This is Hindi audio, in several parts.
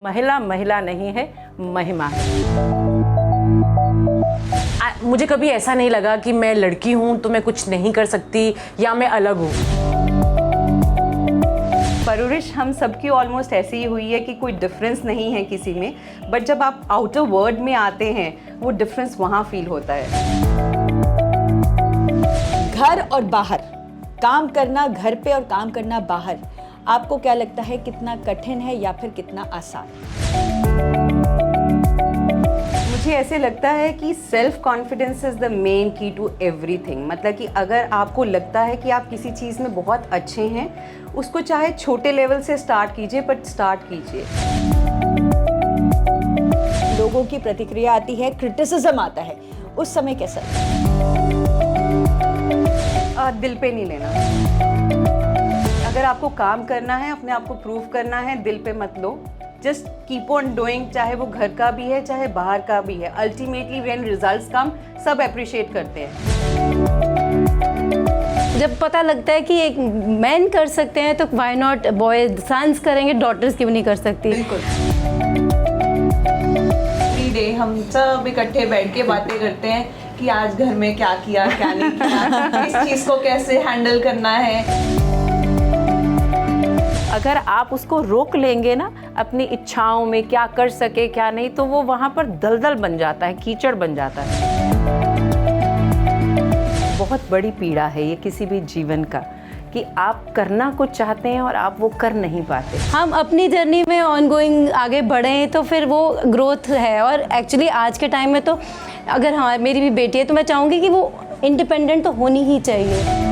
महिला महिला नहीं है, महिमा है। मुझे कभी ऐसा नहीं लगा कि मैं लड़की हूँ तो मैं कुछ नहीं कर सकती या मैं अलग हूँ। परवरिश हम सबकी ऑलमोस्ट ऐसी ही हुई है कि कोई डिफरेंस नहीं है किसी में, बट जब आप आउटर वर्ल्ड में आते हैं वो डिफरेंस वहाँ फील होता है। घर और बाहर काम करना, घर पे और काम करना बाहर, आपको क्या लगता है कितना कठिन है या फिर कितना आसान? मुझे ऐसे लगता है कि self confidence is the main की टू एवरीथिंग। मतलब कि अगर आपको लगता है कि आप किसी चीज़ में बहुत अच्छे हैं, उसको चाहे छोटे लेवल से स्टार्ट कीजिए, बट स्टार्ट कीजिए। लोगों की प्रतिक्रिया आती है, क्रिटिसिज्म आता है, उस समय कैसा? दिल पे नहीं लेना। अगर आपको काम करना है, अपने आप को प्रूव करना है, दिल पे मत लो। जस्ट कीप ऑन डूइंग, चाहे वो घर का भी है चाहे बाहर का भी है। अल्टीमेटली व्हेन रिजल्ट्स कम, सब अप्रिशिएट करते हैं। जब पता लगता है कि एक मैन कर सकते हैं तो व्हाई नॉट बॉयज, सन्स करेंगे, डॉटर्स क्यों नहीं कर सकती। बिल्कुल। फ्री डे हम सब इकट्ठे बैठ के बातें करते हैं कि आज घर में क्या किया क्या नहीं किया, इस चीज़ को कैसे हैंडल करना है। अगर आप उसको रोक लेंगे ना अपनी इच्छाओं में, क्या कर सके क्या नहीं, तो वो वहाँ पर दलदल बन जाता है, कीचड़ बन जाता है। बहुत बड़ी पीड़ा है ये किसी भी जीवन का, कि आप करना कुछ चाहते हैं और आप वो कर नहीं पाते। हम अपनी जर्नी में ऑनगोइंग आगे बढ़े तो फिर वो ग्रोथ है। और एक्चुअली आज के टाइम में तो अगर हाँ मेरी भी बेटी है तो मैं चाहूँगी कि वो इंडिपेंडेंट तो होनी ही चाहिए।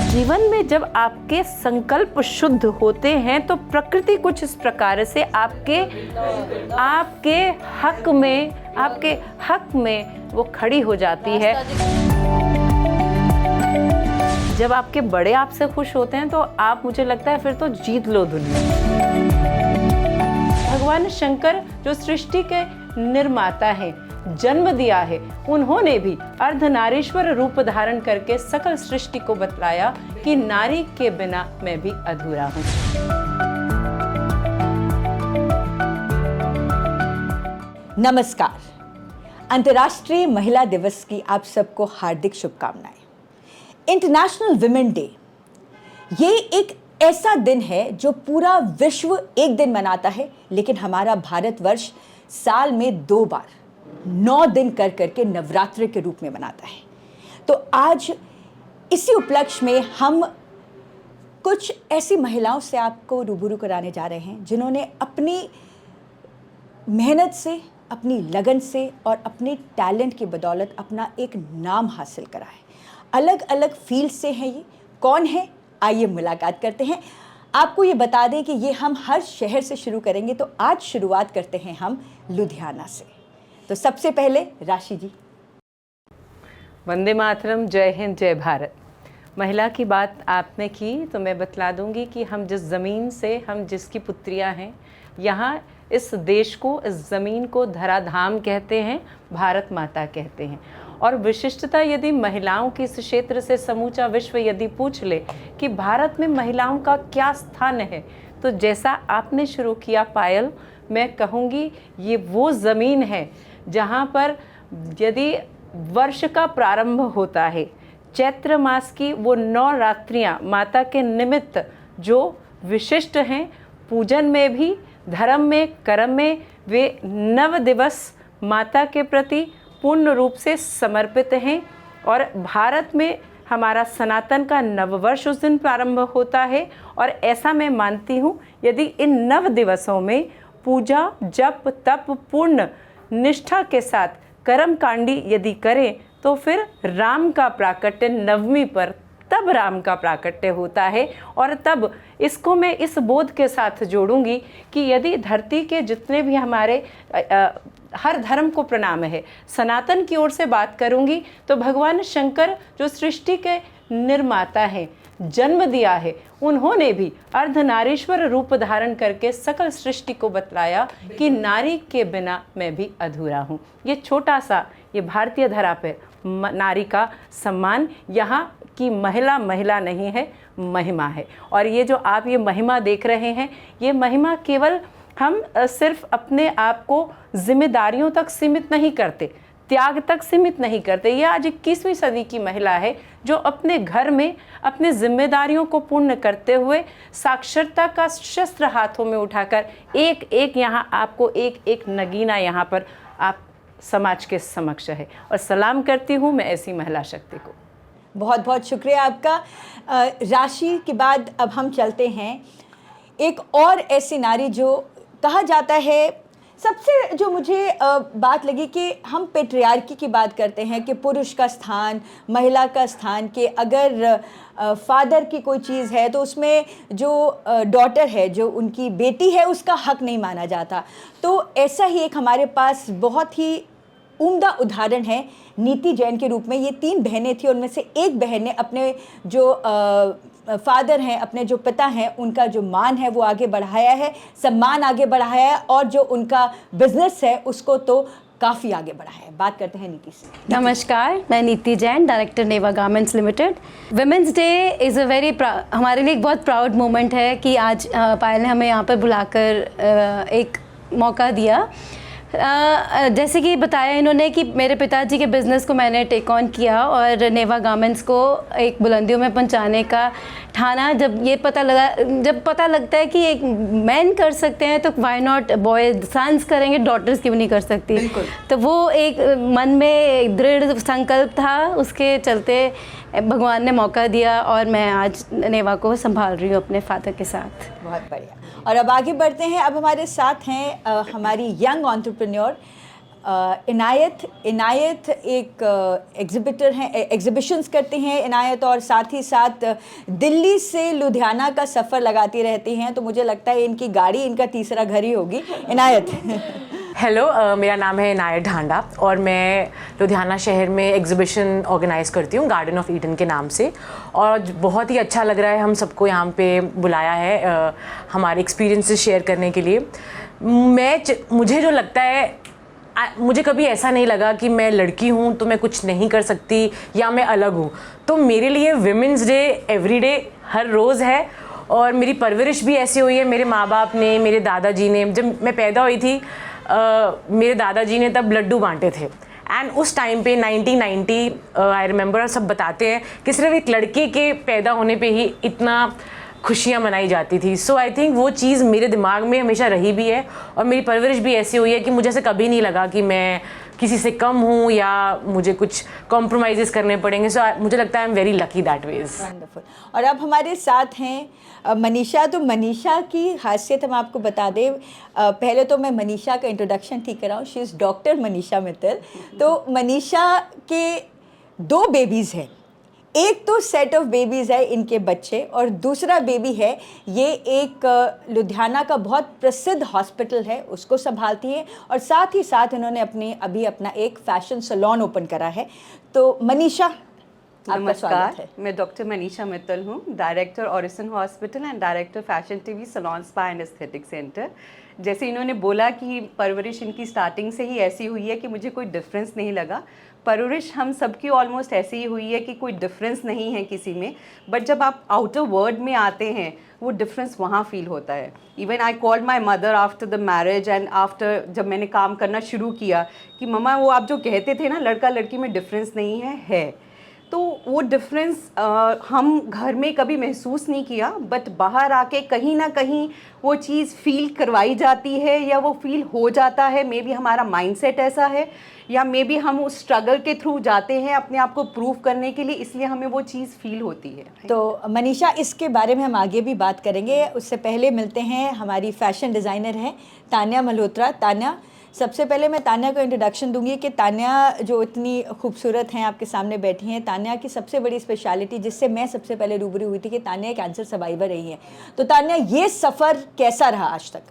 जीवन में जब आपके संकल्प शुद्ध होते हैं तो प्रकृति कुछ इस प्रकार से आपके हक में वो खड़ी हो जाती है। जब आपके बड़े आपसे खुश होते हैं तो आप, मुझे लगता है फिर तो जीत लो दुनिया। भगवान शंकर जो सृष्टि के निर्माता हैं, जन्म दिया है, उन्होंने भी अर्धनारीश्वर रूप धारण करके सकल सृष्टि को बतलाया कि नारी के बिना मैं भी अधूरा हूँ। नमस्कार, अंतर्राष्ट्रीय महिला दिवस की आप सबको हार्दिक शुभकामनाएं। इंटरनेशनल विमेन डे ये एक ऐसा दिन है जो पूरा विश्व एक दिन मनाता है, लेकिन हमारा भारतवर्ष साल में 2 बार 9 दिन कर करके नवरात्रि के रूप में मनाता है। तो आज इसी उपलक्ष्य में हम कुछ ऐसी महिलाओं से आपको रूबरू कराने जा रहे हैं जिन्होंने अपनी मेहनत से, अपनी लगन से और अपने टैलेंट की बदौलत अपना एक नाम हासिल करा है। अलग अलग फील्ड से हैं ये। कौन है, आइए मुलाकात करते हैं। आपको ये बता दें कि ये हम हर शहर से शुरू करेंगे, तो आज शुरुआत करते हैं हम लुधियाना से। तो सबसे पहले राशि जी। वंदे मातरम, जय हिंद, जय भारत। महिला की बात आपने की तो मैं बतला दूंगी कि हम जिस ज़मीन से, हम जिसकी पुत्रियां हैं, यहाँ इस देश को, इस ज़मीन को धराधाम कहते हैं, भारत माता कहते हैं। और विशिष्टता यदि महिलाओं की इस क्षेत्र से समूचा विश्व यदि पूछ ले कि भारत में महिलाओं का क्या स्थान है, तो जैसा आपने शुरू किया पायल, मैं कहूँगी ये वो ज़मीन है जहाँ पर यदि वर्ष का प्रारंभ होता है, चैत्र मास की वो 9 रात्रियाँ माता के निमित्त जो विशिष्ट हैं, पूजन में भी, धर्म में, कर्म में, वे 9 दिवस माता के प्रति पूर्ण रूप से समर्पित हैं। और भारत में हमारा सनातन का नववर्ष उस दिन प्रारंभ होता है। और ऐसा मैं मानती हूँ, यदि इन 9 दिवसों में पूजा, जप, तप, पूर्ण निष्ठा के साथ कर्मकांडी यदि करें तो फिर राम का प्राकट्य नवमी पर, तब राम का प्राकट्य होता है। और तब इसको मैं इस बोध के साथ जोड़ूंगी कि यदि धरती के जितने भी हमारे हर धर्म को प्रणाम है, सनातन की ओर से बात करूंगी तो भगवान शंकर जो सृष्टि के निर्माता हैं, जन्म दिया है, उन्होंने भी अर्धनारीश्वर रूप धारण करके सकल सृष्टि को बतलाया कि नारी के बिना मैं भी अधूरा हूँ। ये छोटा सा, ये भारतीय धरा पे नारी का सम्मान, यहाँ की महिला महिला नहीं है, महिमा है। और ये जो आप ये महिमा देख रहे हैं, ये महिमा केवल हम सिर्फ अपने आप को जिम्मेदारियों तक सीमित नहीं करते, त्याग तक सीमित नहीं करते। ये आज 21वीं सदी की महिला है जो अपने घर में अपनी जिम्मेदारियों को पूर्ण करते हुए साक्षरता का शस्त्र हाथों में उठाकर एक एक यहाँ आपको एक एक नगीना यहाँ पर आप समाज के समक्ष है। और सलाम करती हूँ मैं ऐसी महिला शक्ति को। बहुत बहुत शुक्रिया आपका। राशि के बाद अब हम चलते हैं एक और ऐसी नारी जो कहा जाता है, सबसे जो मुझे बात लगी कि हम पेट्रियार्की की बात करते हैं कि पुरुष का स्थान, महिला का स्थान, कि अगर फादर की कोई चीज़ है तो उसमें जो डॉटर है, जो उनकी बेटी है, उसका हक नहीं माना जाता। तो ऐसा ही एक हमारे पास बहुत ही उम्दा उदाहरण है नीति जैन के रूप में। ये 3 बहनें थी, उनमें से एक बहन ने अपने जो फादर हैं, अपने जो पिता हैं, उनका जो मान है वो आगे बढ़ाया है, सम्मान आगे बढ़ाया है, और जो उनका बिजनेस है उसको तो काफ़ी आगे बढ़ाया है। बात करते हैं नीति से। नमस्कार, मैं Niti Jain, director Neva garments limited. Women's day is a very हमारे लिए एक बहुत प्राउड मोमेंट है कि आज पायल ने हमें यहाँ पर बुलाकर एक मौका दिया। जैसे कि बताया इन्होंने कि मेरे पिताजी के बिज़नेस को मैंने टेक ऑन किया और नेवा गारमेंट्स को एक बुलंदियों में पहुंचाने का ठाना। जब पता लगता है कि एक मैन कर सकते हैं तो व्हाई नॉट बॉयज, सन्स करेंगे, डॉटर्स क्यों नहीं कर सकती। तो वो एक मन में दृढ़ संकल्प था, उसके चलते भगवान ने मौका दिया और मैं आज नेवा को संभाल रही हूँ अपने फादर के साथ। बहुत बढ़िया। और अब आगे बढ़ते हैं। अब हमारे साथ हैं हमारी यंग एंटरप्रेन्योर इनायत एक एग्जिबिटर हैं, एग्जिबिशंस करती हैं इनायत, और साथ ही साथ दिल्ली से लुधियाना का सफ़र लगाती रहती हैं। तो मुझे लगता है इनकी गाड़ी इनका तीसरा घर ही होगी। इनायत हेलो, मेरा नाम है इनायत ढांडा और मैं लुधियाना शहर में एग्जीबिशन ऑर्गेनाइज़ करती हूँ गार्डन ऑफ ईडन के नाम से। और बहुत ही अच्छा लग रहा है हम सबको यहाँ पे बुलाया है हमारे एक्सपीरियंसेस शेयर करने के लिए। मुझे जो लगता है, मुझे कभी ऐसा नहीं लगा कि मैं लड़की हूँ तो मैं कुछ नहीं कर सकती या मैं अलग हूँ। तो मेरे लिए विमेंस डे एवरी डे, हर रोज़ है। और मेरी परवरिश भी ऐसी हुई है, मेरे माँ बाप ने, मेरे दादाजी ने, जब मैं पैदा हुई थी मेरे दादाजी ने तब लड्डू बांटे थे। एंड उस टाइम पे 1990 आई रिमेंबर, सब बताते हैं कि सिर्फ एक लड़के के पैदा होने पे ही इतना खुशियाँ मनाई जाती थी। सो आई थिंक वो चीज़ मेरे दिमाग में हमेशा रही भी है और मेरी परवरिश भी ऐसी हुई है कि मुझे ऐसे कभी नहीं लगा कि मैं किसी से कम हूँ या मुझे कुछ कॉम्प्रोमाइज़ करने पड़ेंगे। सो मुझे लगता है I am very lucky that वेज। वंडरफुल। और अब हमारे साथ हैं मनीषा। तो मनीषा की खासियत हम आपको बता दें, पहले तो मैं मनीषा का इंट्रोडक्शन ठीक कराऊँ। She is doctor Manisha Mittal. तो मनीषा के 2 बेबीज़ हैं, एक तो सेट ऑफ बेबीज़ है इनके बच्चे, और दूसरा बेबी है ये एक लुधियाना का बहुत प्रसिद्ध हॉस्पिटल है उसको संभालती है, और साथ ही साथ इन्होंने अभी अपना एक फैशन सैलून ओपन करा है। तो मनीषा, आपका स्वागत है। मैं डॉक्टर मनीषा मित्तल हूँ, director Aurison hospital and director fashion TV salon spa and aesthetic centre. जैसे इन्होंने बोला कि परवरिश इनकी स्टार्टिंग से ही ऐसी हुई है कि मुझे कोई डिफरेंस नहीं लगा। परवरिश हम सबकी ऑलमोस्ट ऐसी ही हुई है कि कोई डिफरेंस नहीं है किसी में, बट जब आप आउटर वर्ल्ड में आते हैं वो डिफरेंस वहाँ फील होता है। Even I called my mother after the marriage and after, जब मैंने काम करना शुरू किया, कि मम्मा वो आप जो कहते थे ना लड़का लड़की में डिफरेंस नहीं है। तो वो डिफरेंस हम घर में कभी महसूस नहीं किया, बट बाहर आके कहीं ना कहीं वो चीज़ फील करवाई जाती है या वो फील हो जाता है। मे बी हमारा माइंडसेट ऐसा है, या मे बी हम उस स्ट्रगल के थ्रू जाते हैं अपने आप को प्रूव करने के लिए, इसलिए हमें वो चीज़ फील होती है। तो मनीषा, इसके बारे में हम आगे भी बात करेंगे। उससे पहले मिलते हैं हमारी फैशन डिज़ाइनर हैं तान्या मल्होत्रा। तान्या, सबसे पहले मैं तान्या को इंट्रोडक्शन दूंगी कि तान्या जो इतनी खूबसूरत हैं आपके सामने बैठी हैं, तान्या की सबसे बड़ी स्पेशलिटी जिससे मैं सबसे पहले रूबरू हुई थी कि तान्या कैंसर सर्वाइवर रही हैं। तो तान्या, ये सफ़र कैसा रहा आज तक?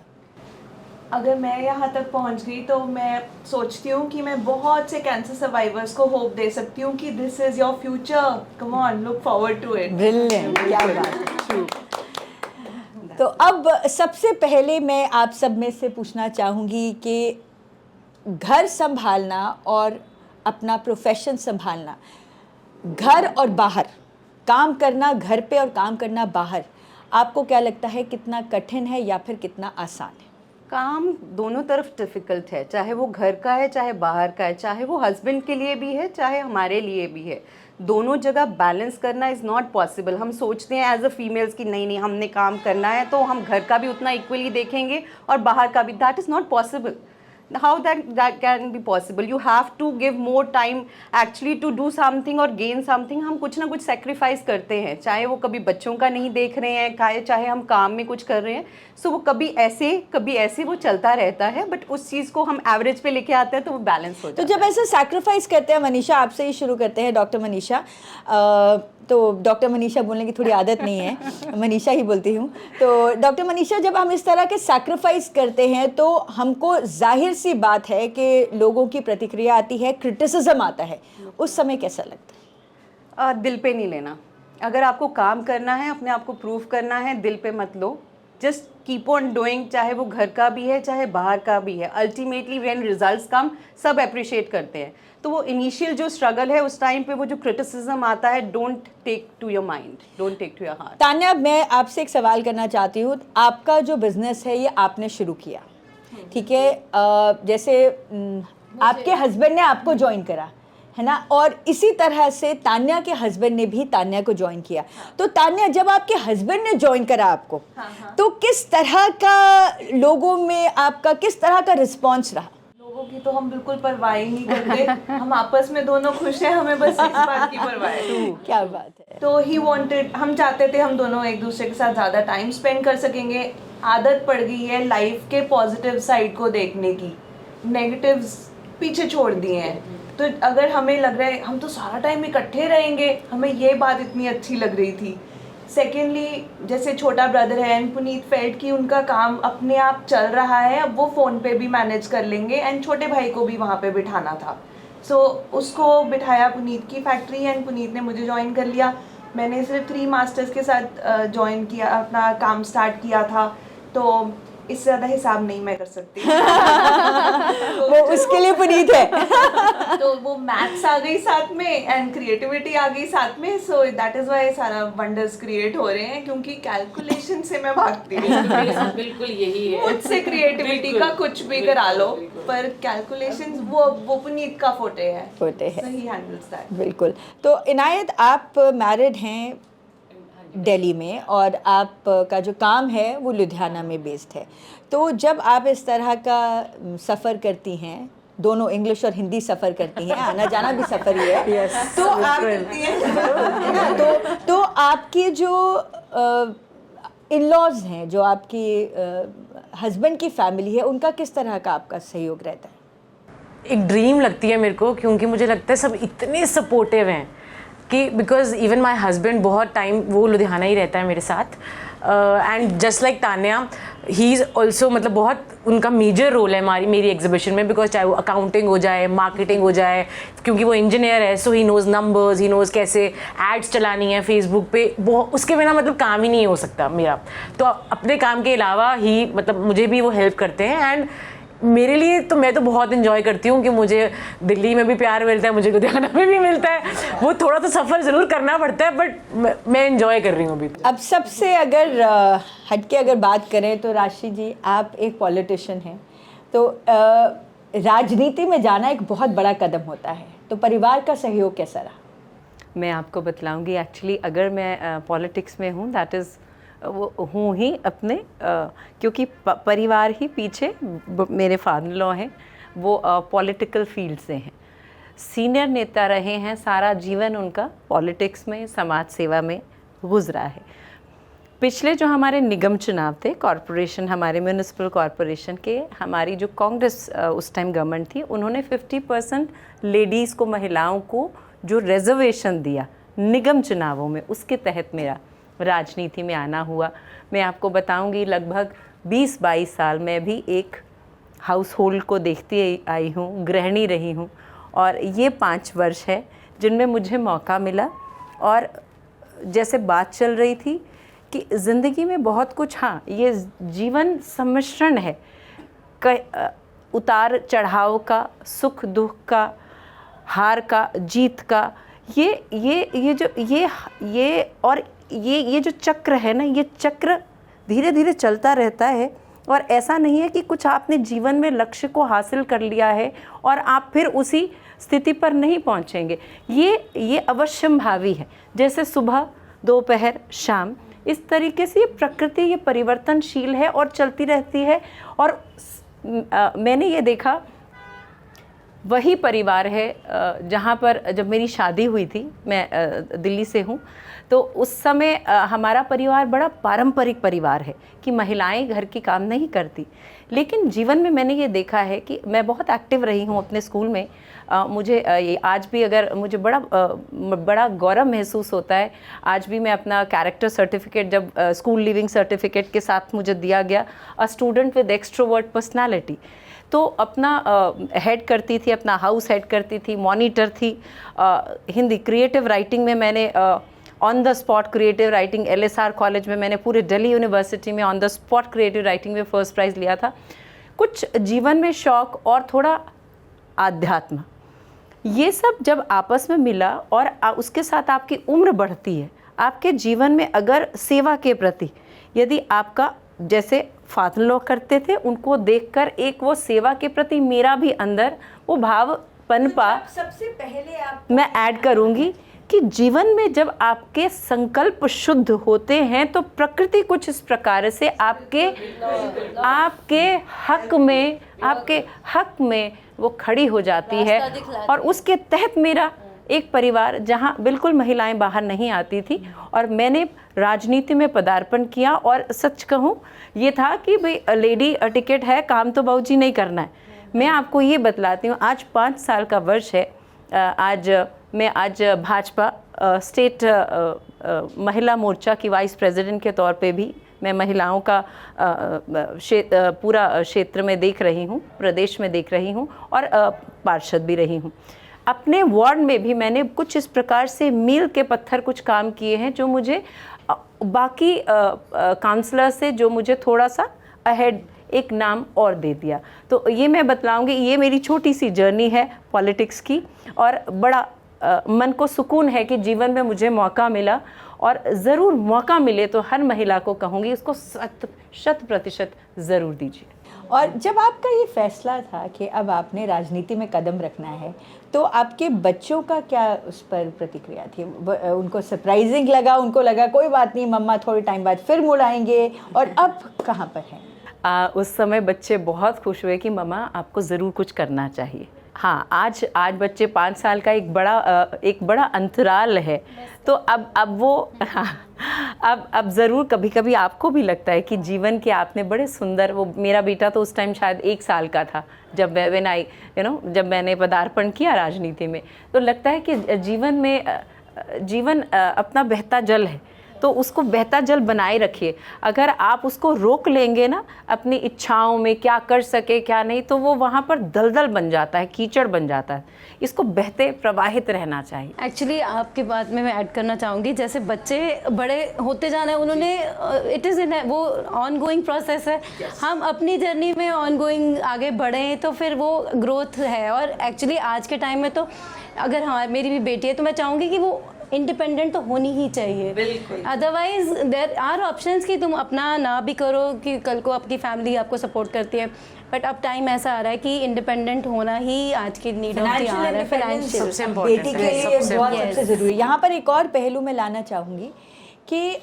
अगर मैं यहाँ तक पहुँच गई तो मैं सोचती हूँ कि मैं बहुत से कैंसर सर्वाइवर्स को होप दे सकती हूँ कि this is your future, come on, look forward to it. Brilliant, क्या बात है। तो अब सबसे पहले मैं आप सब में से पूछना चाहूँगी कि घर संभालना और अपना प्रोफेशन संभालना, घर और बाहर, काम करना घर पे और काम करना बाहर, आपको क्या लगता है कितना कठिन है या फिर कितना आसान है? काम दोनों तरफ डिफ़िकल्ट है, चाहे वो घर का है चाहे बाहर का है, चाहे वो हस्बैंड के लिए भी है चाहे हमारे लिए भी है। दोनों जगह बैलेंस करना इज़ नॉट पॉसिबल। हम सोचते हैं एज अ फीमेल्स कि नहीं नहीं हमने काम करना है तो हम घर का भी उतना इक्वली देखेंगे और बाहर का भी। That is not possible. How that can be possible? You have to give more time actually to do something or gain something. हम कुछ ना कुछ सेक्रीफाइस करते हैं, चाहे वो कभी बच्चों का नहीं देख रहे हैं, चाहे हम काम में कुछ कर रहे हैं। सो वो कभी ऐसे वो चलता रहता है, बट उस चीज़ को हम एवरेज पे लेके आते हैं तो वो बैलेंस हो जाता तो है। जब ऐसे सैक्रिफाइस करते हैं, मनीषा आपसे ही शुरू करते हैं, डॉक्टर मनीषा। तो डॉक्टर मनीषा बोलने की थोड़ी आदत नहीं है, मनीषा ही बोलती हूँ। तो डॉक्टर मनीषा, जब हम इस तरह के सैक्रिफाइस करते हैं तो हमको जाहिर सी बात है कि लोगों की प्रतिक्रिया आती है, क्रिटिसिज्म आता है, उस समय कैसा लगता है? दिल पे नहीं लेना। अगर आपको काम करना है, अपने आप को प्रूव करना है, दिल पे मत लो। जस्ट कीप ऑन डूइंग, चाहे वो घर का भी है चाहे बाहर का भी है। अल्टीमेटली व्हेन रिजल्ट्स कम, सब अप्रिशिएट करते हैं। तो वो इनिशियल जो स्ट्रगल है उस टाइम पे वो जो क्रिटिसिज्म आता है, don't take to your mind, don't take to your heart. Tanya, मैं आपसे एक सवाल करना चाहती हूँ। आपका जो बिजनेस है ये आपने शुरू किया, ठीक है? जैसे आपके हस्बैंड ने आपको ज्वाइन करा है ना, और इसी तरह से तान्या के हस्बैंड ने भी तान्या को ज्वाइन किया। तो तान्या, जब आपके हस्बैंड ने ज्वाइन करा आपको, तो किस तरह का लोगों में आपका किस तरह का रिस्पॉन्स रहा? लोगों की तो हम बिल्कुल परवाह ही नहीं करते। हम आपस में दोनों खुश हैं, हमें बस इस बात की परवाह है। क्या बात है। तो ही वांटेड, हम चाहते थे हम दोनों एक दूसरे के साथ ज़्यादा टाइम स्पेंड कर सकेंगे। आदत पड़ गई है लाइफ के पॉजिटिव साइड को देखने की, नेगेटिव्स पीछे छोड़ दिए हैं। तो अगर हमें लग रहा है हम तो सारा टाइम इकट्ठे रहेंगे, हमें ये बात इतनी अच्छी लग रही थी। सेकेंडली, जैसे छोटा ब्रदर है एंड पुनीत फेल्ट कि उनका काम अपने आप चल रहा है, अब वो फ़ोन पे भी मैनेज कर लेंगे, एंड छोटे भाई को भी वहाँ पे बिठाना था। सो उसको बिठाया पुनीत की फैक्ट्री, एंड पुनीत ने मुझे ज्वाइन कर लिया। मैंने सिर्फ 3 मास्टर्स के साथ ज्वाइन किया, अपना काम स्टार्ट किया था। तो इससे ज़्यादा हिसाब नहीं मैं कर सकती। वो उसके लिए पुनीत है। तो वो मैथ्स आ गई साथ में एंड क्रिएटिविटी आ गई साथ में। सो दैट इज व्हाई सारा वंडर्स क्रिएट हो रहे हैं, क्योंकि कैलकुलेशन से मैं भागती हूँ। बिल्कुल यही है। मुझसे क्रिएटिविटी का कुछ भी करा लो, पर कैलकुलेशंस वो पुनीत का फोटे है। सही हैंडल्स दैट। बिल्कुल। तो इनायत, आप मैरिड हैं दिल्ली में और आप का जो काम है वो लुधियाना में बेस्ड है। तो जब आप इस तरह का सफ़र करती हैं, दोनों इंग्लिश और हिंदी सफ़र करती हैं, आना जाना भी सफ़र ही है। तो आप तो आपके जो इन लॉज हैं, जो आपकी हस्बैंड की फैमिली है, उनका किस तरह का आपका सहयोग रहता है? एक ड्रीम लगती है मेरे को, क्योंकि मुझे लगता है सब इतने सपोर्टिव हैं कि बिकॉज इवन माई हस्बैंड बहुत टाइम वो लुधियाना ही रहता है मेरे साथ, and just like Tanya he is also, मतलब बहुत उनका मेजर रोल है मेरी एग्जीबिशन में। बिकॉज चाहे वो अकाउंटिंग हो जाए, मार्केटिंग हो जाए, क्योंकि वो इंजीनियर है, so he knows numbers, he knows कैसे एड्स चलानी है फेसबुक पे, वो उसके बिना मतलब काम ही नहीं हो सकता मेरा। तो अपने काम के अलावा ही मतलब मुझे भी वो हेल्प करते हैं, एंड मेरे लिए तो मैं तो बहुत इन्जॉय करती हूँ कि मुझे दिल्ली में भी प्यार मिलता है, मुझे लुधियाना में भी मिलता है। वो थोड़ा तो सफ़र ज़रूर करना पड़ता है, बट मैं इन्जॉय कर रही हूँ अभी। अब सबसे अगर हटके अगर बात करें तो राशि जी, आप एक पॉलिटिशियन हैं, तो राजनीति में जाना एक बहुत बड़ा कदम होता है, तो परिवार का सहयोग कैसा रहा? मैं आपको बतलाऊंगी। एक्चुअली अगर मैं पॉलिटिक्स में हूँ, दैट इज़ वो हूँ ही अपने क्योंकि परिवार ही पीछे मेरे फादर लॉ हैं, वो पॉलिटिकल फील्ड से हैं, सीनियर नेता रहे हैं, सारा जीवन उनका पॉलिटिक्स में, समाज सेवा में गुजरा है। पिछले जो हमारे निगम चुनाव थे, कॉरपोरेशन, हमारे म्यूनिसिपल कॉरपोरेशन के, हमारी जो कांग्रेस उस टाइम गवर्नमेंट थी, उन्होंने 50% लेडीज़ को, महिलाओं को जो रिजर्वेशन दिया निगम चुनावों में, उसके तहत मेरा राजनीति में आना हुआ। मैं आपको बताऊंगी, लगभग 20-22 साल मैं भी एक हाउस होल्ड को देखती आई हूँ, गृहिणी रही हूँ, और ये 5 वर्ष है जिनमें मुझे मौका मिला। और जैसे बात चल रही थी कि ज़िंदगी में बहुत कुछ, हाँ, ये जीवन सम्मिश्रण है, उतार चढ़ाव का, सुख दुख का, हार का, जीत का, ये जो चक्र है ना, ये चक्र धीरे धीरे चलता रहता है। और ऐसा नहीं है कि कुछ आपने जीवन में लक्ष्य को हासिल कर लिया है और आप फिर उसी स्थिति पर नहीं पहुंचेंगे। ये अवश्यंभावी है, जैसे सुबह, दोपहर, शाम, इस तरीके से ये प्रकृति ये परिवर्तनशील है और चलती रहती है। और मैंने ये देखा, वही परिवार है जहाँ पर जब मेरी शादी हुई थी, मैं दिल्ली से हूँ, तो उस समय हमारा परिवार बड़ा पारंपरिक परिवार है कि महिलाएं घर की काम नहीं करती। लेकिन जीवन में मैंने ये देखा है कि मैं बहुत एक्टिव रही हूँ अपने स्कूल में। मुझे ये आज भी अगर मुझे बड़ा गौरव महसूस होता है। आज भी मैं अपना कैरेक्टर सर्टिफिकेट जब स्कूल लिविंग सर्टिफिकेट के साथ मुझे दिया गया, a student with extrovert personality, तो अपना हेड करती थी, अपना हाउस हेड करती थी, मॉनिटर थी। हिंदी क्रिएटिव राइटिंग में मैंने on the spot creative writing LSR college में मैंने पूरे दिल्ली यूनिवर्सिटी में on the spot creative writing में फर्स्ट प्राइज़ लिया था। कुछ जीवन में शौक और थोड़ा आध्यात्म, ये सब जब आपस में मिला और उसके साथ आपकी उम्र बढ़ती है, आपके जीवन में अगर सेवा के प्रति यदि आपका, जैसे फादर लोग करते थे, उनको देखकर एक वो सेवा के प्रति मेरा भी अंदर वो भाव पनपा। सबसे पहले आप, मैं ऐड करूंगी कि जीवन में जब आपके संकल्प शुद्ध होते हैं तो प्रकृति कुछ इस प्रकार से आपके हक में वो खड़ी हो जाती है। और उसके तहत मेरा एक परिवार जहाँ बिल्कुल महिलाएं बाहर नहीं आती थी और मैंने राजनीति में पदार्पण किया। और सच कहूँ ये था कि भाई लेडी टिकट है, काम तो बहू जी नहीं करना है। मैं आपको ये बतलाती हूँ, आज 5 साल का वर्ष है। आज भाजपा स्टेट महिला मोर्चा की वाइस प्रेसिडेंट के तौर पे भी मैं महिलाओं का पूरा क्षेत्र में देख रही हूँ, प्रदेश में देख रही हूँ और पार्षद भी रही हूँ। अपने वार्ड में भी मैंने कुछ इस प्रकार से मील के पत्थर कुछ काम किए हैं जो मुझे बाकी काउंसलर से जो मुझे थोड़ा सा अहेड एक नाम और दे दिया। तो ये मैं बतलाऊंगी, ये मेरी छोटी सी जर्नी है पॉलिटिक्स की। और बड़ा मन को सुकून है कि जीवन में मुझे मौका मिला, और ज़रूर मौका मिले तो हर महिला को कहूँगी इसको 100% ज़रूर दीजिए। और जब आपका ये फैसला था कि अब आपने राजनीति में कदम रखना है, तो आपके बच्चों का क्या उस पर प्रतिक्रिया थी? उनको सरप्राइजिंग लगा, उनको लगा कोई बात नहीं मम्मा थोड़े टाइम बाद फिर मुड़ आएंगे, और अब कहाँ पर हैं? उस समय बच्चे बहुत खुश हुए कि मम्मा आपको ज़रूर कुछ करना चाहिए। हाँ, आज बच्चे 5 साल का एक बड़ा अंतराल है। तो अब वो अब ज़रूर कभी कभी आपको भी लगता है कि जीवन के आपने बड़े सुंदर, वो मेरा बेटा तो उस टाइम शायद 1 साल का था जब जब मैंने पदार्पण किया राजनीति में। तो लगता है कि जीवन अपना बहता जल है, तो उसको बहता जल बनाए रखिए। अगर आप उसको रोक लेंगे ना अपनी इच्छाओं में, क्या कर सके क्या नहीं, तो वो वहाँ पर दलदल बन जाता है, कीचड़ बन जाता है। इसको बहते प्रवाहित रहना चाहिए। एक्चुअली आपके बात में मैं ऐड करना चाहूँगी, जैसे बच्चे बड़े होते जाना है, उन्होंने इट इज़ इन वो ऑन गोइंग प्रोसेस है। हम अपनी जर्नी में ऑन गोइंग आगे बढ़ें तो फिर वो ग्रोथ है। और एक्चुअली आज के टाइम में तो अगर हाँ मेरी भी बेटी है तो मैं चाहूँगी कि वो इंडिपेंडेंट तो होनी ही चाहिए। अदरवाइज देयर आर ऑप्शंस कि तुम अपना ना भी करो कि कल को आपकी फैमिली आपको सपोर्ट करती है, बट अब टाइम ऐसा आ रहा है कि इंडिपेंडेंट होना ही आज की नीड होती आ रहा है। फाइनेंशियल सबसे इम्पोर्टेंट बेटी के लिए बहुत सबसे ज़रूरी। यहाँ पर एक और पहलू मैं लाना चाहूँगी कि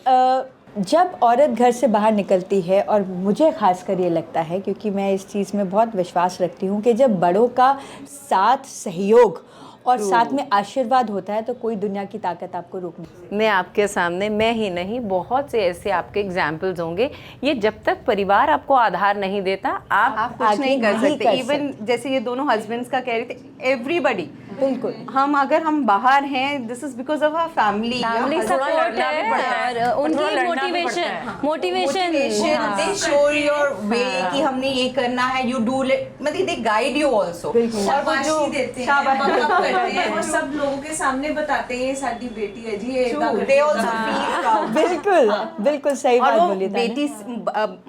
जब औरत घर से बाहर निकलती है, और मुझे खासकर ये लगता है क्योंकि मैं इस चीज़ में बहुत विश्वास रखती हूँ कि जब बड़ों का साथ, सहयोग और साथ में आशीर्वाद होता है तो कोई दुनिया की ताकत आपको रोक नहीं सकती। मैं आपके सामने, मैं ही नहीं, बहुत से ऐसे आपके एग्जाम्पल्स होंगे। ये जब तक परिवार आपको आधार नहीं देता आप कुछ नहीं कर सकते। कर इवन जैसे ये दोनों हस्बैंड्स का कह रहे थे, एवरीबडी बिल्कुल। अगर हम बाहर हैं, this is because of our family support है और उनकी motivation they show your way कि हमने ये करना है, यू डू मतलब दे गाइड यू ऑल्सो। शाबाशी देते हैं, बकअप करते हैं और सब लोगों के सामने बताते हैं ये साडी बेटी है जी, ये ऐसा करती दे है। Also feel proud. बिल्कुल बिल्कुल सही और बात वो बोली था बेटी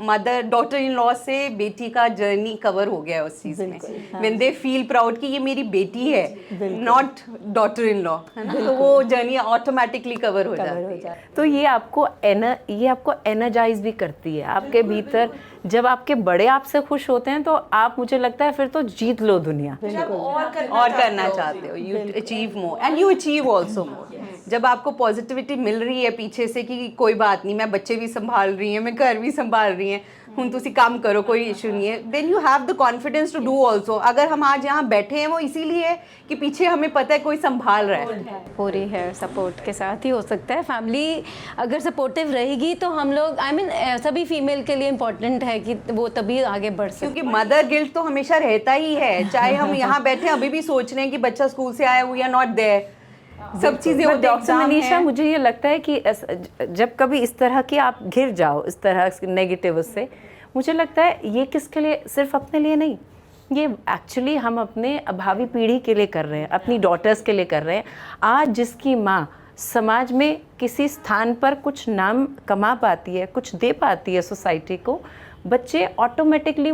मदर डॉटर इन लॉ से बेटी का जर्नी कवर हो गया है उस चीज में, व्हेन दे फील प्राउड कि ये मेरी बेटी है, नॉट डॉटर इन लॉ, है ना, तो वो जर्नी ऑटोमेटिकली कवर हो जाती है। तो ये आपको एनर्जाइज भी करती है आपके भीतर। जब आपके बड़े आपसे खुश होते हैं तो आप, मुझे लगता है फिर तो जीत लो दुनिया। और करना चाहते हो, you achieve more and you achieve also more. जब आपको पॉजिटिविटी मिल रही है पीछे से कि कोई बात नहीं, मैं बच्चे भी संभाल रही हैं, मैं घर भी संभाल रही हैं, हुन तुसी काम करो, कोई इशू नहीं है, then you have the confidence to do also. अगर हम आज यहाँ बैठे हैं वो इसीलिए है कि पीछे हमें पता है कोई संभाल रहा है। पूरी है सपोर्ट के साथ ही हो सकता है। फैमिली अगर सपोर्टिव रहेगी तो हम लोग सभी फीमेल के लिए इम्पोर्टेंट है कि वो तभी आगे बढ़ सके। क्योंकि मदर गिल्ट तो हमेशा रहता ही है, चाहे हम यहाँ बैठे अभी भी सोच रहे हैं कि बच्चा स्कूल से आया, वी आर नॉट देयर, सब चीजें होती हैं। डॉक्टर मनीषा, मुझे ये लगता है कि जब कभी इस तरह की आप घिर जाओ, इस तरह नेगेटिव उससे, मुझे लगता है ये किसके लिए, सिर्फ अपने लिए नहीं, ये एक्चुअली हम अपने भावी पीढ़ी के लिए कर रहे हैं, अपनी डॉटर्स के लिए कर रहे हैं। आज जिसकी माँ समाज में किसी स्थान पर कुछ नाम कमा पाती है, कुछ दे पाती है सोसाइटी को, बच्चे ऑटोमेटिकली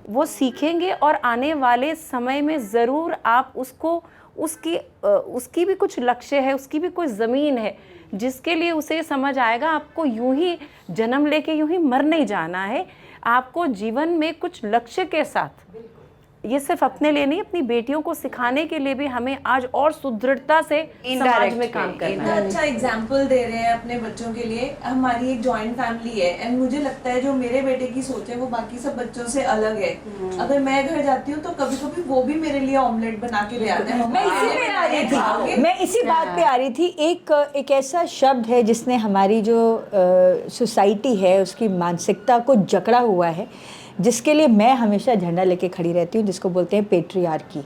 वो सीखेंगे और आने वाले समय में ज़रूर आप उसको उसकी भी कुछ लक्ष्य है, उसकी भी कोई ज़मीन है जिसके लिए उसे समझ आएगा आपको यूं ही जन्म लेके यूं ही मर नहीं जाना है, आपको जीवन में कुछ लक्ष्य के साथ, ये सिर्फ अपने लिए नहीं, अपनी बेटियों को सिखाने के लिए भी हमें आज और सुदृढ़ता से समाज में काम करना इतना है। अच्छा एग्जाम्पल दे रहे हैं अपने बच्चों के लिए। हमारी एक जॉइंट फैमिली है एंड मुझे लगता है जो मेरे बेटे की सोच है वो बाकी सब बच्चों से अलग है। अगर मैं घर जाती हूँ तो कभी कभी वो भी मेरे लिए ऑमलेट बना के ले आते हैं। मैं इसी बात पे आ रही थी। एक ऐसा शब्द है जिसने हमारी जो सोसाइटी है उसकी मानसिकता को जकड़ा हुआ है, जिसके लिए मैं हमेशा झंडा लेके खड़ी रहती हूँ, जिसको बोलते हैं पेट्रियार्की।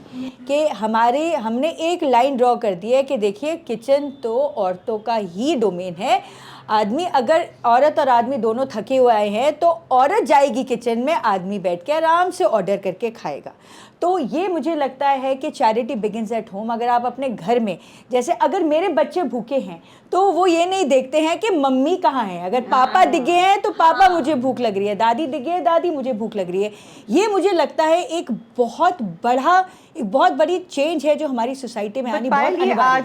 कि हमने एक लाइन ड्रॉ कर दी है कि देखिए किचन तो औरतों का ही डोमेन है। आदमी, अगर औरत और आदमी दोनों थके हुए आए हैं तो औरत जाएगी किचन में, आदमी बैठ के आराम से ऑर्डर करके खाएगा। तो ये मुझे लगता है कि चैरिटी बिगिंस एट होम। अगर आप अपने घर में, जैसे अगर मेरे बच्चे भूखे हैं तो वो ये नहीं देखते हैं कि मम्मी कहाँ है, अगर पापा दिखे हैं तो पापा मुझे भूख लग रही है, दादी दिखे है दादी मुझे भूख लग रही है। ये मुझे लगता है एक बहुत बड़ी चेंज है जो हमारी सोसाइटी में आनी बहुत ये आ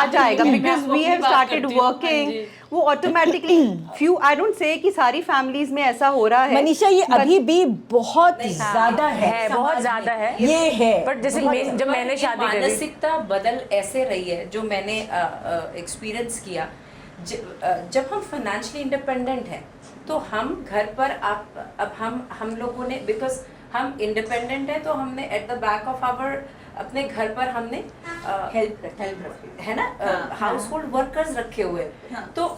जाएगा because we have started working. वो automatically few, I don't say कि सारी फैमिलीज में ऐसा हो रहा है मनीषा, ये अभी भी बहुत ज्यादा है, बहुत ज्यादा है ये है। बट जैसे जब मैंने शादी करी, मानसिकता बदल ऐसे रही है जो मैंने एक्सपीरियंस किया। जब हम फाइनेंशियली इंडिपेंडेंट हैं तो हम घर पर अब हम लोगों ने, बिकॉज हम इंडिपेंडेंट हैं तो हमने at the back of our अपने घर पर हमने हेल्प है ना, हाउस होल्ड वर्कर्स रखे हुए। तो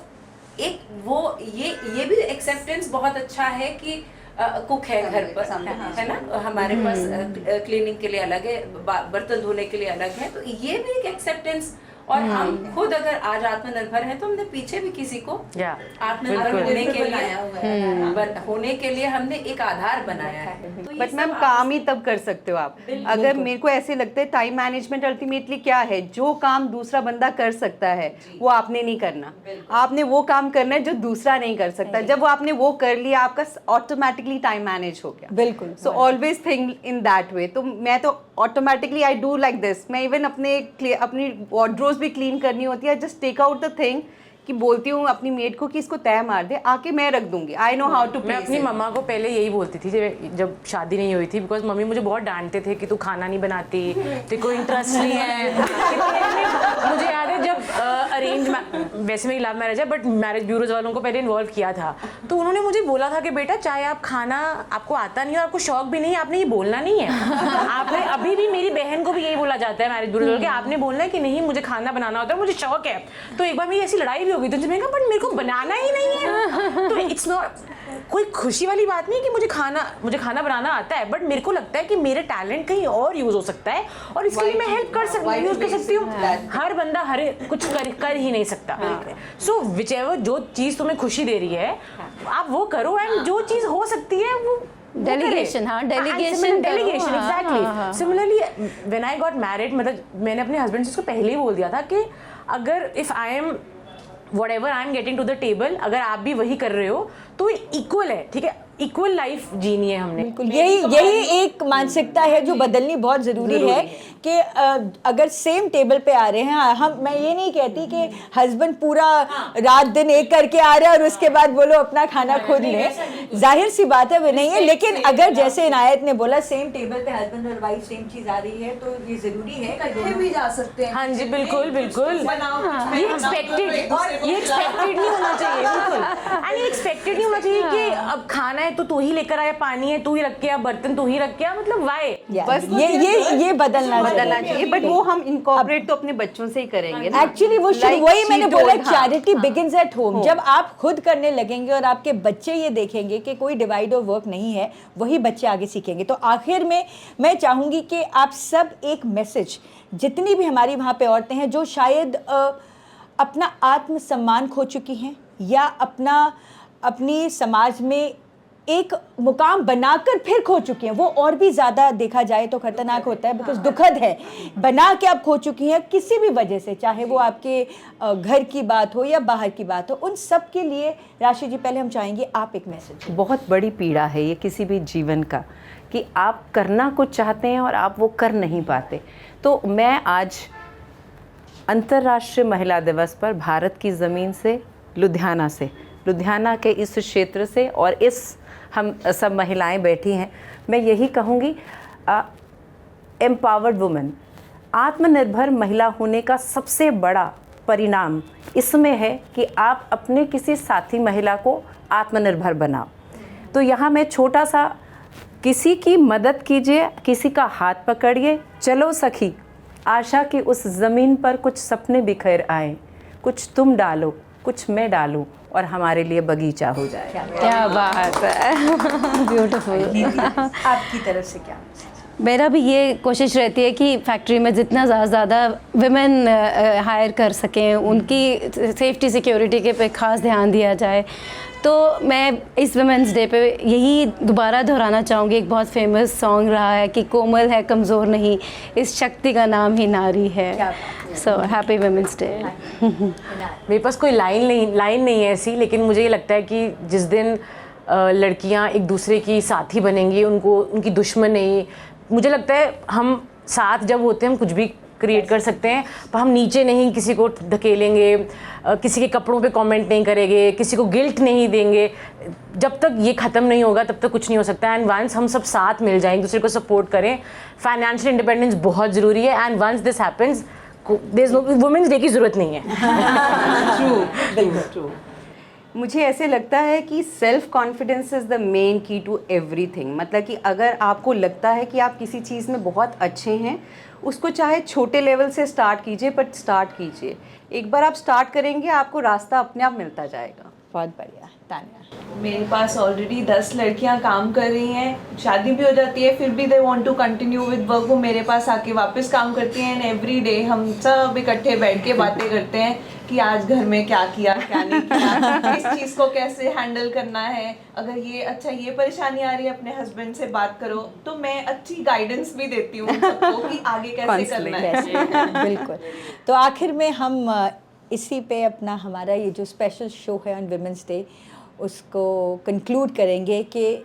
एक वो ये भी एक्सेप्टेंस बहुत अच्छा है कि कुक है घर पर, है ना, हमारे पास क्लीनिंग के लिए अलग है, बर्तन धोने के लिए अलग है। तो ये भी एक एक्सेप्टेंस। और हम खुद अगर आज आत्मनिर्भर हैं तो हमने पीछे भी किसी को आत्मनिर्भर होने के लिए हमने एक आधार बनाया है। तो बट मैम काम ही तब कर सकते हो आप अगर, मेरे को ऐसे लगता है टाइम मैनेजमेंट अल्टीमेटली क्या है, जो काम दूसरा बंदा कर सकता है वो आपने नहीं करना, आपने वो काम करना है जो दूसरा नहीं कर सकता। जब वो आपने वो कर लिया आपका ऑटोमेटिकली टाइम मैनेज हो गया। बिल्कुल। So always think in that way. तो मैं तो automatically I do like this. मैं इवन अपनी वार्डरोब्स भी क्लीन करनी होती है, just take out the thing कि बोलती हूँ अपनी मेड को कि इसको तय मार दे, आके मैं रख दूंगी। I know how to. मैं अपनी मम्मा को पहले यही बोलती थी जब शादी नहीं हुई थी, बिकॉज मम्मी मुझे बहुत डांटते थे कि तू खाना नहीं बनाती, तेरे को इंटरेस्ट नहीं है। मुझे याद है जब अरेंज, वैसे मेरी लव मैरिज है बट मैरिज ब्यूरोज वालों को पहले इन्वॉल्व किया था, तो उन्होंने मुझे बोला था कि बेटा चाहे आप खाना आपको आता नहीं है, आपको शौक भी नहीं है, आपने ये बोलना नहीं है। आपने अभी भी, मेरी बहन को भी यही बोला जाता है मैरिज ब्यूरोज वालों के, आपने बोलना है कि नहीं मुझे खाना बनाना होता है, मुझे शौक है। तो एक बार मेरी ऐसी लड़ाई भी होगी तो मैंने कहा बट मेरे को बनाना ही नहीं है। तो इट्स नॉट कोई खुशी वाली बात नहीं है कि मुझे खाना बनाना आता है, बट मेरे को लगता है कि मेरे टैलेंट कहीं और यूज हो सकता है और इसके लिए मैं हेल्प कर सकती हूँ। हर बंदा हर कुछ कर ही नहीं सकता। सो विचएवर जो चीज तुम्हें खुशी दे रही है आप वो करो, एंड जो चीज हो सकती है Delegation, हाँ, delegation डेलीगेशन करो, हाँ, हाँ, एग्जैक्टली। हाँ। Similarly when I got married, मतलब मैंने अपने हस्बैंड से उसको पहले ही बोल दिया था कि अगर if I am whatever I am getting to the table, अगर आप भी वही कर रहे हो तो इक्वल है, ठीक है, इक्वल लाइफ जीनी है हमने। बिल्कुल, यही एक मानसिकता है जो बदलनी बहुत ज़रूरी है कि अगर सेम टेबल पे आ रहे हैं, मैं ये नहीं कहती कि हस्बैंड पूरा रात दिन एक करके आ रहा है और उसके बाद बोलो अपना खाना खुद ले, जाहिर सी बात है वो नहीं है। लेकिन अगर जैसे इनायत ने बोला सेम टेबल पे हस्बैंड और वाइफ सेम चीज़ आ रही है तो ये ज़रूरी है कि इकट्ठे भी जा सकते हैं। हाँ जी, बिल्कुल बिल्कुल, ये एक्सपेक्टेड नहीं होना चाहिए, बिल्कुल। एंड ये एक्सपेक्टेड नहीं होना चाहिए कि अब खाना है तो तू ही लेकर आया, पानी है तू ही रख के आ, बर्तन तू ही रख के आ, मतलब वाई। बस ये बदलना चाहिए, बट वो हम इनकॉर्पोरेट तो अपने बच्चों से ही करेंगे ना। एक्चुअली वो वही मैंने बोला, चैरिटी बिगिंस एट होम। जब आप खुद करने लगेंगे और आपके बच्चे ये देखेंगे कि कोई डिवाइड ऑफ वर्क नहीं है, वही बच्चे आगे सीखेंगे। तो आखिर में मैं चाहूँगी कि आप सब एक मैसेज, जितनी भी हमारी वहाँ पे औरतें हैं जो शायद अपना आत्मसम्मान खो चुकी हैं या अपनी समाज में एक मुकाम बनाकर फिर खो चुकी हैं, वो और भी ज़्यादा देखा जाए तो खतरनाक होता है, बिकॉज दुखद है। बना के आप खो चुकी हैं किसी भी वजह से, चाहे वो आपके घर की बात हो या बाहर की बात हो, उन सब के लिए राशि जी पहले हम चाहेंगे आप एक मैसेज। बहुत बड़ी पीड़ा है ये किसी भी जीवन का कि आप करना कुछ चाहते हैं और आप वो कर नहीं पाते। तो मैं आज अंतर्राष्ट्रीय महिला दिवस पर भारत की ज़मीन से, लुधियाना के इस क्षेत्र से और इस हम सब महिलाएं बैठी हैं, मैं यही कहूँगी, एम्पावर्ड वुमेन, आत्मनिर्भर महिला होने का सबसे बड़ा परिणाम इसमें है कि आप अपने किसी साथी महिला को आत्मनिर्भर बनाओ। तो यहाँ मैं छोटा सा, किसी की मदद कीजिए, किसी का हाथ पकड़िए, चलो सखी आशा की उस ज़मीन पर कुछ सपने बिखर आए, कुछ तुम डालो कुछ मैं डालूं और हमारे लिए बगीचा हो जाए। क्या बात है, ब्यूटीफुल। आपकी तरफ से क्या? मेरा भी ये कोशिश रहती है कि फैक्ट्री में जितना ज़्यादा विमेन हायर कर सकें, उनकी सेफ्टी सिक्योरिटी के पे ख़ास ध्यान दिया जाए। तो मैं इस वुमेंस डे पे यही दोबारा दोहराना चाहूँगी, एक बहुत फेमस सॉन्ग रहा है कि कोमल है कमज़ोर नहीं, इस शक्ति का नाम ही नारी है। So happy women's day. मेरे पास कोई लाइन नहीं है ऐसी, लेकिन मुझे ये लगता है कि जिस दिन लड़कियां एक दूसरे की साथी बनेंगी, उनकी दुश्मन नहीं, मुझे लगता है हम साथ जब होते हैं हम कुछ भी क्रिएट कर सकते हैं, पर हम नीचे नहीं किसी को धकेलेंगे, किसी के कपड़ों पे कमेंट नहीं करेंगे, किसी को गिल्ट नहीं देंगे। जब तक ये ख़त्म नहीं होगा तब तक कुछ नहीं हो सकता। एंड वंस हम सब साथ मिल जाएं, एक दूसरे को सपोर्ट करें, फाइनेंशियल इंडिपेंडेंस बहुत ज़रूरी है। And once this happens, there is no women's day की ज़रूरत नहीं है। ट्रू। मुझे ऐसे लगता है कि self confidence is the main की टू एवरीथिंग। मतलब कि अगर आपको लगता है कि आप किसी चीज़ में बहुत अच्छे हैं, उसको चाहे छोटे लेवल से स्टार्ट कीजिए, बट स्टार्ट कीजिए। एक बार आप स्टार्ट करेंगे आपको रास्ता अपने आप मिलता जाएगा। बहुत बढ़िया। तान्या? मेरे पास ऑलरेडी 10 लड़कियां काम कर रही हैं, शादी भी हो जाती है, फिर भी they want to continue with work, वो मेरे पास आके वापस काम करती हैं। एंड एवरी डे हम सब इकट्ठे बैठ के बातें करते हैं कि आज घर में क्या किया क्या नहीं किया, इस चीज़ को कैसे हैंडल करना है, अगर ये परेशानी आ रही है अपने हस्बैंड से बात करो। तो मैं अच्छी गाइडेंस भी देती हूँ सबको कि आगे कैसे करना है। बिल्कुल। तो आखिर में हम इसी पे अपना हमारा ये जो स्पेशल शो है ऑन वुमेंस डे, उसको कंक्लूड करेंगे कि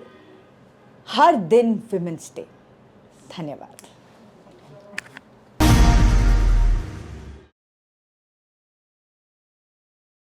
हर दिन वुमेंस डे। धन्यवाद।